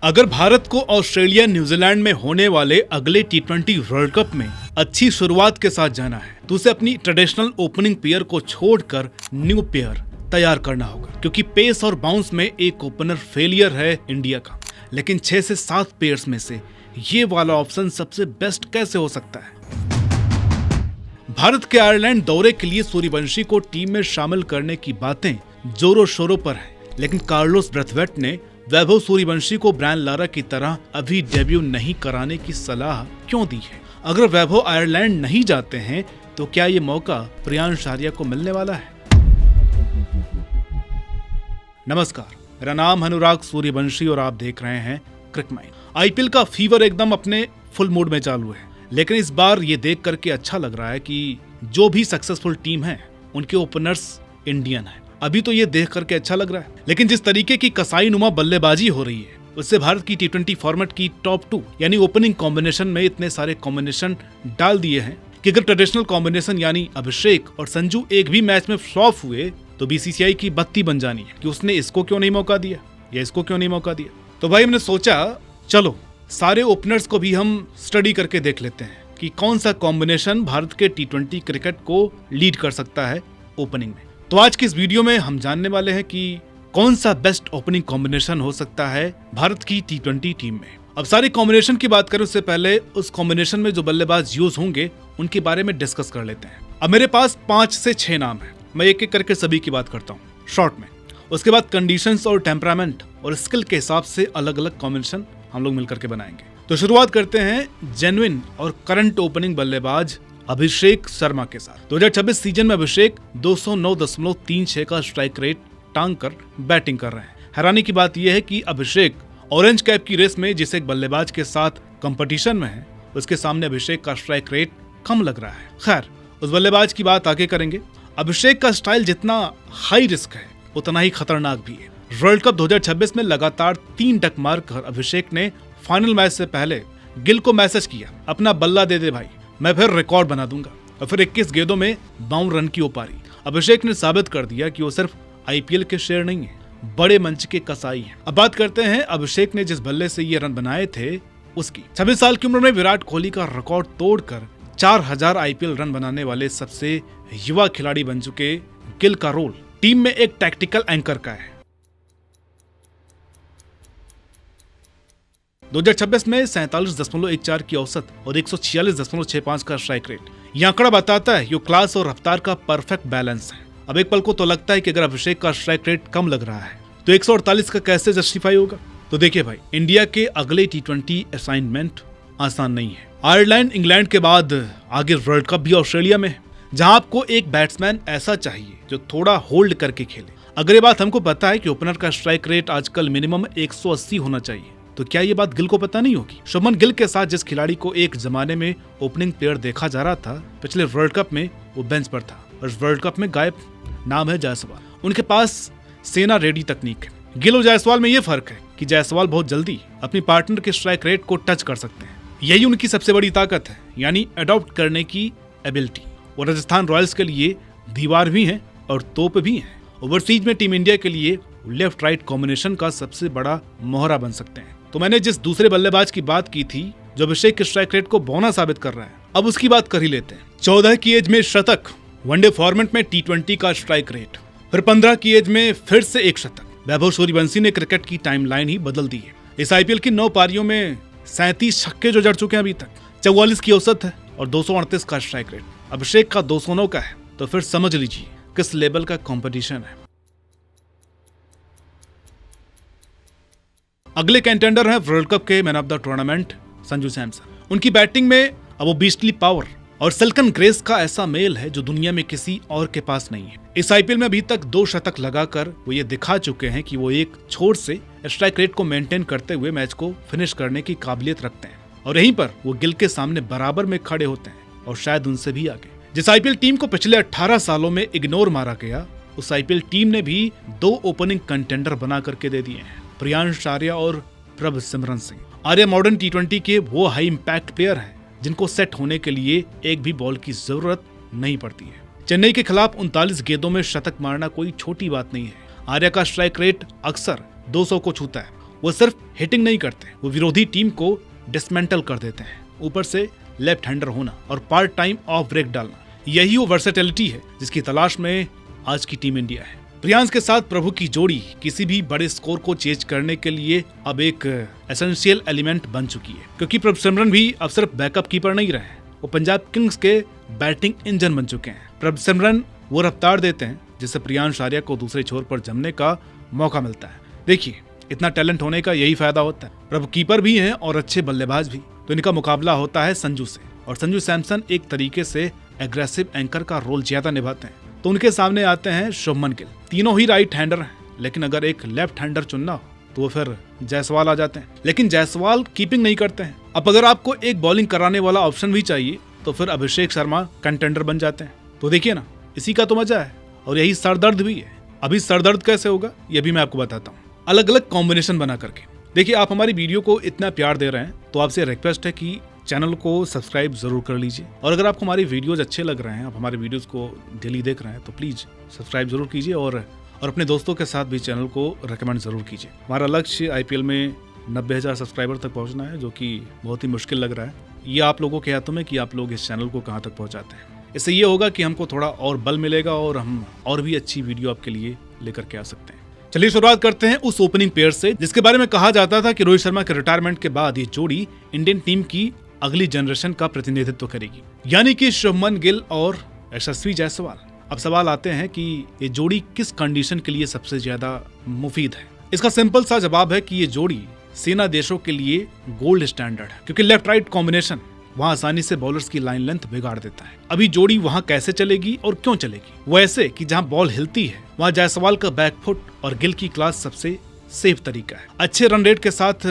अगर भारत को Australia New Zealand में होने वाले अगले T20 वर्ल्ड कप में अच्छी शुरुआत के साथ जाना है तो उसे अपनी ट्रेडिशनल ओपनिंग पेयर को छोड़कर न्यू पेयर तैयार करना होगा, क्योंकि पेस और बाउंस में एक ओपनर फेलियर है इंडिया का। लेकिन 6 से 7 पेयर्स में से ये वाला ऑप्शन सबसे बेस्ट कैसे हो सकता है? भारत के आयरलैंड दौरे के लिए सूर्यवंशी को टीम में शामिल करने की बातें जोरों शोरों पर है, लेकिन कार्लोस ब्रेथवेट ने वैभव सूर्यवंशी को ब्रायन लारा की तरह अभी डेब्यू नहीं कराने की सलाह क्यों दी है? अगर वैभव आयरलैंड नहीं जाते हैं तो क्या ये मौका प्रियांश आर्या को मिलने वाला है? नमस्कार, मेरा नाम अनुराग सूर्यवंशी और आप देख रहे हैं क्रिक माइंड। आईपीएल का फीवर एकदम अपने फुल मूड में चालू है, लेकिन इस बार ये देख करके अच्छा लग रहा है कि जो भी सक्सेसफुल टीम है उनके ओपनर्स इंडियन है। अभी तो ये देख करके अच्छा लग रहा है, लेकिन जिस तरीके की कसाई नुमा बल्लेबाजी हो रही है उससे भारत की T20 फॉर्मेट की टॉप 2 यानी ओपनिंग कॉम्बिनेशन में इतने सारे कॉम्बिनेशन डाल दिए हैं कि अगर ट्रेडिशनल कॉम्बिनेशन यानी अभिषेक और संजू एक भी मैच में फ्लॉप हुए तो बीसीसीआई की बत्ती बन जानी है कि उसने इसको क्यों नहीं मौका दिया या इसको क्यों नहीं मौका दिया। तो भाई हमने सोचा चलो सारे ओपनर्स को भी हम स्टडी करके देख लेते हैं कि कौन सा कॉम्बिनेशन भारत के T20 क्रिकेट को लीड कर सकता है ओपनिंग में। तो आज की इस वीडियो में हम जानने वाले हैं कि कौन सा बेस्ट ओपनिंग कॉम्बिनेशन हो सकता है भारत की T20 टीम में। अब सारे कॉम्बिनेशन की बात करें उससे पहले उस कॉम्बिनेशन में जो बल्लेबाज यूज होंगे उनके बारे में डिस्कस कर लेते हैं। अब मेरे पास 5 से 6 नाम है, मैं एक एक करके सभी की बात करता हूँ शॉर्ट में। उसके बाद कंडीशंस और टेम्परामेंट और स्किल के हिसाब से अलग अलग कॉम्बिनेशन हम लोग मिलकर के बनाएंगे। तो शुरुआत करते हैं जेन्युइन और करंट ओपनिंग बल्लेबाज अभिषेक शर्मा के साथ। 2026 सीजन में अभिषेक 209.36 का स्ट्राइक रेट टांग कर बैटिंग कर रहे हैं। हैरानी की बात यह है कि अभिषेक ऑरेंज कैप की रेस में जिस एक बल्लेबाज के साथ कंपटीशन में है उसके सामने अभिषेक का स्ट्राइक रेट कम लग रहा है। खैर, उस बल्लेबाज की बात आगे करेंगे। अभिषेक का स्टाइल जितना हाई रिस्क है उतना ही खतरनाक भी है। वर्ल्ड कप 2026 में लगातार 3 डक मारकर अभिषेक ने फाइनल मैच से पहले गिल को मैसेज किया, अपना बल्ला दे दे भाई, मैं फिर रिकॉर्ड बना दूंगा। और फिर 21 गेंदों में 52 रन की ओपारी। अभिषेक ने साबित कर दिया कि वो सिर्फ आईपीएल के शेर नहीं है, बड़े मंच के कसाई हैं। अब बात करते हैं अभिषेक ने जिस बल्ले से ये रन बनाए थे उसकी। 26 साल की उम्र में विराट कोहली का रिकॉर्ड तोड़कर 4000 आईपीएल रन बनाने वाले सबसे युवा खिलाड़ी बन चुके गिल का रोल टीम में एक टैक्टिकल एंकर का है। 2026 में 47.14 की औसत और 146.65 का स्ट्राइक रेट। यह आंकड़ा बताता है ये क्लास और रफ्तार का परफेक्ट बैलेंस है। अब एक पल को तो लगता है कि अगर अभिषेक का स्ट्राइक रेट कम लग रहा है तो 148 का कैसे जस्टिफाई होगा? तो देखिए भाई, इंडिया के अगले T20 असाइनमेंट आसान नहीं है। आयरलैंड इंग्लैंड के बाद आगे वर्ल्ड कप भी ऑस्ट्रेलिया में है, जहां आपको एक बैट्समैन ऐसा चाहिए जो थोड़ा होल्ड करके खेले। अगर ये बात हमको पता है कि ओपनर का स्ट्राइक रेट आजकल मिनिमम 180 होना चाहिए, तो क्या ये बात गिल को पता नहीं होगी? शुभमन गिल के साथ जिस खिलाड़ी को एक जमाने में ओपनिंग प्लेयर देखा जा रहा था, पिछले वर्ल्ड कप में वो बेंच पर था और इस वर्ल्ड कप में गायब। नाम है जायसवाल। उनके पास सेना रेडी तकनीक है। गिल और जायसवाल में ये फर्क है कि जायसवाल बहुत जल्दी अपनी पार्टनर के स्ट्राइक रेट को टच कर सकते हैं। यही उनकी सबसे बड़ी ताकत है, यानी अडॉप्ट करने की एबिलिटी। वो राजस्थान रॉयल्स के लिए दीवार भी है और तोप भी है। ओवरसीज में टीम इंडिया के लिए लेफ्ट राइट कॉम्बिनेशन का सबसे बड़ा मोहरा बन सकते हैं। तो मैंने जिस दूसरे बल्लेबाज की बात की थी जो अभिषेक के स्ट्राइक रेट को बौना साबित कर रहा है, अब उसकी बात कर ही लेते हैं। 14 की एज में शतक, वनडे फॉर्मेट में T20 का स्ट्राइक रेट, फिर 15 की एज में फिर से एक शतक। वैभव सूर्यवंशी ने क्रिकेट की टाइमलाइन ही बदल दी है। इस आईपीएल की 9 पारियों में 37 छक्के जो जड़ चुके हैं अभी तक, 44 की औसत है और 238 का स्ट्राइक रेट। अभिषेक का 209 का है, तो फिर समझ लीजिए किस लेवल का कंपटीशन है। अगले कंटेंडर हैं वर्ल्ड कप के man of the tournament Sanju Samson. उनकी बैटिंग में अब वो बीस्टली पावर और सिल्कन ग्रेस का ऐसा मेल है जो दुनिया में किसी और के पास नहीं है। इस आईपीएल में अभी तक 2 शतक लगाकर वो ये दिखा चुके हैं कि वो एक छोर से स्ट्राइक रेट को मेंटेन करते हुए मैच को फिनिश करने की काबिलियत रखते हैं और यहीं पर वो गिल के सामने बराबर में खड़े होते हैं और शायद उनसे भी आगे। जिस आईपीएल टीम को पिछले 18 सालों में इग्नोर मारा गया, उस आईपीएल टीम ने भी 2 ओपनिंग कंटेंडर बना करके दे दिए हैं, प्रियांश आर्या और प्रभ सिमरन सिंह। आर्या मॉडर्न T20 के वो हाई इंपैक्ट प्लेयर हैं जिनको सेट होने के लिए एक भी बॉल की जरूरत नहीं पड़ती है। चेन्नई के खिलाफ 39 गेंदों में शतक मारना कोई छोटी बात नहीं है। आर्या का स्ट्राइक रेट अक्सर 200 को छूता है वो सिर्फ हिटिंग नहीं करते, वो विरोधी टीम को डिसमेंटल कर देते हैं। ऊपर से लेफ्ट हैंडर होना और पार्ट टाइम ऑफ ब्रेक डालना, यही वो वर्सेटिलिटी है जिसकी तलाश में आज की टीम इंडिया है। प्रियांश के साथ प्रभु की जोड़ी किसी भी बड़े स्कोर को चेज करने के लिए अब एक एसेंशियल एलिमेंट बन चुकी है, क्योंकि प्रभ सिमरन भी अब सिर्फ बैकअप कीपर नहीं रहे, वो पंजाब किंग्स के बैटिंग इंजन बन चुके हैं। प्रभ सिमरन वो रफ्तार देते हैं जिससे प्रियांश आर्या को दूसरे छोर पर जमने का मौका मिलता है। देखिए, इतना टैलेंट होने का यही फायदा होता है। प्रभ कीपर भी हैं और अच्छे बल्लेबाज भी, तो इनका मुकाबला होता है संजू से, और संजू सैमसन एक तरीके से एग्रेसिव एंकर का रोल ज्यादा निभाते हैं। तो उनके सामने आते हैं शुभमन गिल। तीनों ही राइट हैंडर हैं, लेकिन अगर एक लेफ्ट हैंडर चुनना हो तो फिर जायसवाल आ जाते हैं, लेकिन जायसवाल कीपिंग नहीं करते हैं। अब अगर आपको एक बॉलिंग कराने वाला ऑप्शन भी चाहिए तो फिर अभिषेक शर्मा कंटेंडर बन जाते हैं। तो देखिए ना, इसी का तो मजा है और यही सरदर्द भी है। अभी सरदर्द कैसे होगा ये भी मैं आपको बताता हूँ, अलग अलग कॉम्बिनेशन बना करके। देखिए, आप हमारी वीडियो को इतना प्यार दे रहे हैं तो आपसे रिक्वेस्ट है कि चैनल को सब्सक्राइब जरूर कर लीजिए, और अगर आपको हमारी वीडियोज अच्छे लग रहे हैं, आप हमारे वीडियोज को डेली देख रहे हैं, तो प्लीज सब्सक्राइब जरूर कीजिए और अपने दोस्तों के साथ भी चैनल को रेकमेंड जरूर कीजिए। हमारा लक्ष्य IPL में 90,000 सब्सक्राइबर तक पहुंचना है, जो कि बहुत ही मुश्किल लग रहा है। ये आप लोगों के हाथों में कि आप लोग इस चैनल को कहाँ तक पहुँचाते हैं। इससे ये होगा कि हमको थोड़ा और बल मिलेगा और हम और भी अच्छी वीडियो आपके लिए लेकर के आ सकते हैं। चलिए शुरुआत करते हैं उस ओपनिंग पेयर से जिसके बारे में कहा जाता था कि रोहित शर्मा के रिटायरमेंट के बाद ये जोड़ी इंडियन टीम की अगली जनरेशन का प्रतिनिधित्व करेगी, यानी कि शुभमन गिल और यशस्वी जायसवाल। अब सवाल आते हैं कि ये जोड़ी किस कंडीशन के लिए सबसे ज्यादा मुफीद है। इसका सिंपल सा जवाब है कि ये जोड़ी सेना देशों के लिए गोल्ड स्टैंडर्ड है, क्योंकि लेफ्ट राइट कॉम्बिनेशन वहां आसानी से बॉलर्स की लाइन लेंथ बिगाड़ देता है। अभी जोड़ी वहां कैसे चलेगी और क्यों चलेगी? वो ऐसे कि जहां बॉल हिलती है वहां जायसवाल का बैकफुट और गिल की क्लास सबसे सेफ तरीका है, अच्छे रन रेट के साथ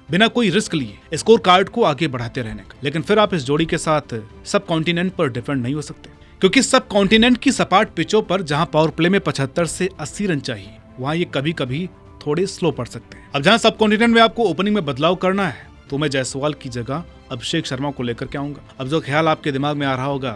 बिना कोई रिस्क लिए स्कोर कार्ड को आगे बढ़ाते रहने का। लेकिन फिर आप इस जोड़ी के साथ सब कॉन्टिनेंट पर डिपेंड नहीं हो सकते, क्योंकि सब कॉन्टिनेंट की सपाट पिचों पर जहां पावर प्ले में 75 से 80 रन चाहिए, वहां ये कभी कभी थोड़े स्लो पड़ सकते हैं। अब जहां सब कॉन्टिनेंट में आपको ओपनिंग में बदलाव करना है तो मैं जायसवाल की जगह अभिषेक शर्मा को लेकर के आऊंगा। अब जो ख्याल आपके दिमाग में आ रहा होगा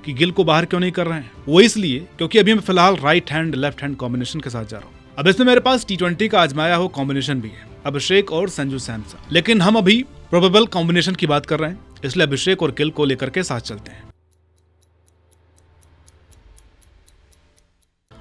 कि गिल को बाहर क्यों नहीं कर रहे हैं, वो इसलिए क्योंकि अभी मैं फिलहाल right hand left hand combination के साथ जा रहा हूँ। अब इसमें मेरे पास T20 का आजमाया हुआ कॉम्बिनेशन भी है, अभिषेक और संजू सैमसन, लेकिन हम अभी प्रोबेबल कॉम्बिनेशन की बात कर रहे हैं, इसलिए अभिषेक और गिल को लेकर के साथ चलते हैं।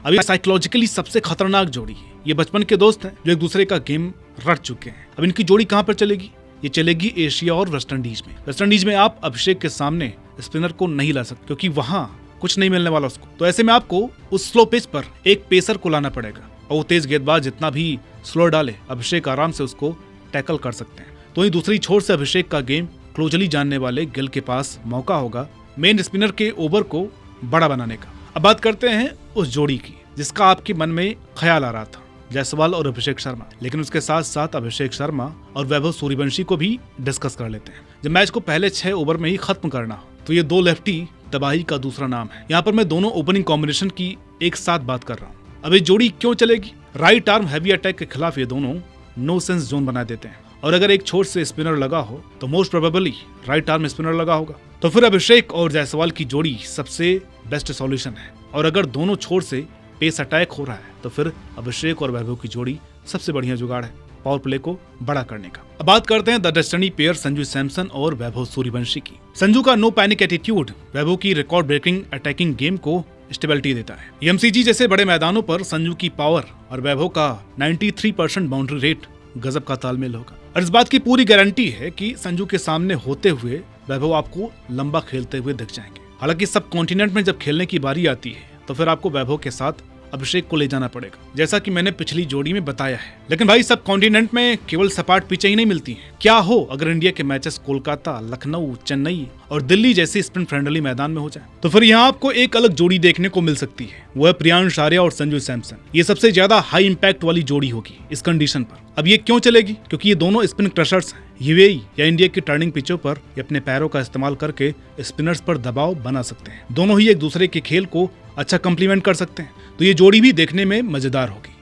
अभी साइकोलॉजिकली सबसे खतरनाक जोड़ी है, ये बचपन के दोस्त हैं जो एक दूसरे का गेम रट चुके हैं। अब इनकी जोड़ी कहां पर चलेगी? ये चलेगी एशिया और वेस्ट इंडीज में। वेस्ट इंडीज में आप अभिषेक के सामने स्पिनर को नहीं ला सकते, क्योंकि वहां कुछ नहीं मिलने वाला उसको। तो ऐसे में आपको उस स्लो पिच पर एक पेसर को लाना पड़ेगा, और वो तेज गेंदबाज जितना भी स्लो डाले अभिषेक आराम से उसको टैकल कर सकते हैं। तो वहीं दूसरी छोर से अभिषेक का गेम क्लोजली जानने वाले गिल के पास मौका होगा मेन स्पिनर के ओवर को बड़ा बनाने का। अब बात करते हैं उस जोड़ी की जिसका आपके मन में ख्याल आ रहा था, जायसवाल और अभिषेक शर्मा, लेकिन उसके साथ साथ अभिषेक शर्मा और वैभव सूर्यवंशी को भी डिस्कस कर लेते हैं। जब मैच को पहले 6 ओवर में ही खत्म करना हो तो ये दो लेफ्टी तबाही का दूसरा नाम है। यहाँ पर मैं दोनों ओपनिंग कॉम्बिनेशन की एक साथ बात कर रहा हूँ। अब ये जोड़ी क्यों चलेगी? राइट आर्म हैवी अटैक के खिलाफ ये दोनों नो सेंस जोन बना देते हैं, और अगर एक छोर से स्पिनर लगा हो तो most probably right arm spinner लगा होगा। तो फिर अभिषेक और जायसवाल की जोड़ी सबसे बेस्ट सॉल्यूशन है, और अगर दोनों छोर से पेस अटैक हो रहा है तो फिर अभिषेक और वैभव की जोड़ी सबसे बढ़िया जुगाड़ है पावर प्ले को बड़ा करने का। अब बात करते हैं the destiny pair Sanju Samson और वैभव सूर्यवंशी की। संजू का नो पैनिक एटीट्यूड वैभव की रिकॉर्ड ब्रेकिंग अटैकिंग गेम को स्टेबिलिटी देता है। MCG जैसे बड़े मैदानों पर संजू की पावर और वैभव का 93% बाउंड्री रेट गजब का तालमेल होगा, और इस बात की पूरी गारंटी है कि संजू के सामने होते हुए वैभव आपको लंबा खेलते हुए दिख जाएंगे। हालांकि सब कॉन्टिनेंट में जब खेलने की बारी आती है तो फिर आपको वैभव के साथ अभिषेक को ले जाना पड़ेगा, जैसा कि मैंने पिछली जोड़ी में बताया है। लेकिन भाई सब कॉन्टिनेंट में केवल सपाट पिचें ही नहीं मिलती हैं। क्या हो अगर इंडिया के मैचेस कोलकाता, लखनऊ, चेन्नई और दिल्ली जैसे स्पिन फ्रेंडली मैदान में हो जाए, तो फिर यहाँ आपको एक अलग जोड़ी देखने को मिल सकती है, वो है प्रियांश आर्या और संजू सैमसन। ये सबसे ज्यादा हाई इंपैक्ट वाली जोड़ी होगी इस कंडीशन पर। अब ये क्यों चलेगी? क्योंकि ये दोनों स्पिन क्रशर्स हैं। यूएई या इंडिया की टर्निंग पिचों पर ये अपने पैरों का इस्तेमाल करके स्पिनर्स पर दबाव बना सकते हैं। दोनों ही एक दूसरे के खेल को अच्छा कंप्लीमेंट कर सकते हैं, तो ये जोड़ी भी देखने में मजेदार होगी।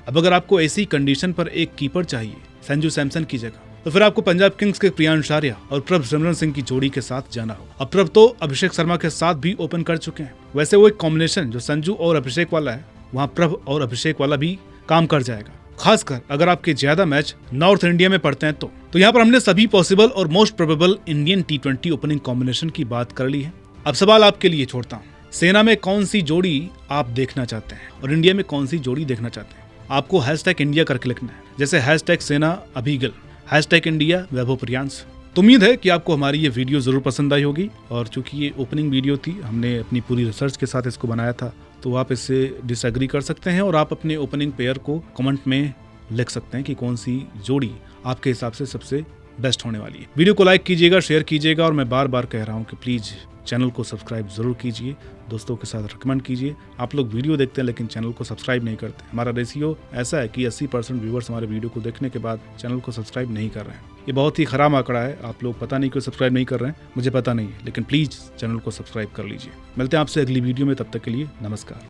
अब अगर आपको ऐसी कंडीशन पर एक कीपर चाहिए संजू सैमसन की जगह, तो फिर आपको पंजाब किंग्स के प्रियांश आर्या और प्रभ सिमरन सिंह की जोड़ी के साथ जाना होगा। अब प्रभ तो अभिषेक शर्मा के साथ भी ओपन कर चुके हैं। वैसे वो एक कॉम्बिनेशन जो संजू और अभिषेक वाला है वहाँ प्रभ और अभिषेक वाला भी काम कर जाएगा, खासकर अगर आपके ज्यादा मैच नॉर्थ इंडिया में पड़ते हैं तो यहाँ पर हमने सभी पॉसिबल और most probable Indian T20 opening combination की बात कर ली है। अब सवाल आपके लिए छोड़ता हूँ, सेना में कौन सी जोड़ी आप देखना चाहते हैं और इंडिया में कौन सी जोड़ी देखना चाहते हैं? आपको #इंडिया करके लिखना है, जैसे #सेना अभिगिल, #इंडिया वैभव प्रियांश। तो उम्मीद है कि आपको हमारी ये वीडियो जरूर पसंद आई होगी, और चूंकि ये ओपनिंग वीडियो थी, हमने अपनी पूरी रिसर्च के साथ इसको बनाया था, तो आप इससे डिसएग्री कर सकते हैं और आप अपने ओपनिंग पेयर को कमेंट में लिख सकते हैं कि कौन सी जोड़ी आपके हिसाब से सबसे बेस्ट होने वाली है। वीडियो को लाइक कीजिएगा, शेयर कीजिएगा, और मैं बार बार कह रहा हूँ कि प्लीज चैनल को सब्सक्राइब जरूर कीजिए, दोस्तों के साथ रिकमेंड कीजिए। आप लोग वीडियो देखते हैं लेकिन चैनल को सब्सक्राइब नहीं करते। हमारा रेशियो ऐसा है कि 80% व्यूअर्स हमारे वीडियो को देखने के बाद चैनल को सब्सक्राइब नहीं कर रहे हैं। ये बहुत ही खराब आंकड़ा है, आप लोग पता नहीं क्यों सब्सक्राइब नहीं कर रहे हैं, मुझे पता नहीं है, लेकिन प्लीज चैनल को सब्सक्राइब कर लीजिए। मिलते हैं आपसे अगली वीडियो में, तब तक के लिए नमस्कार।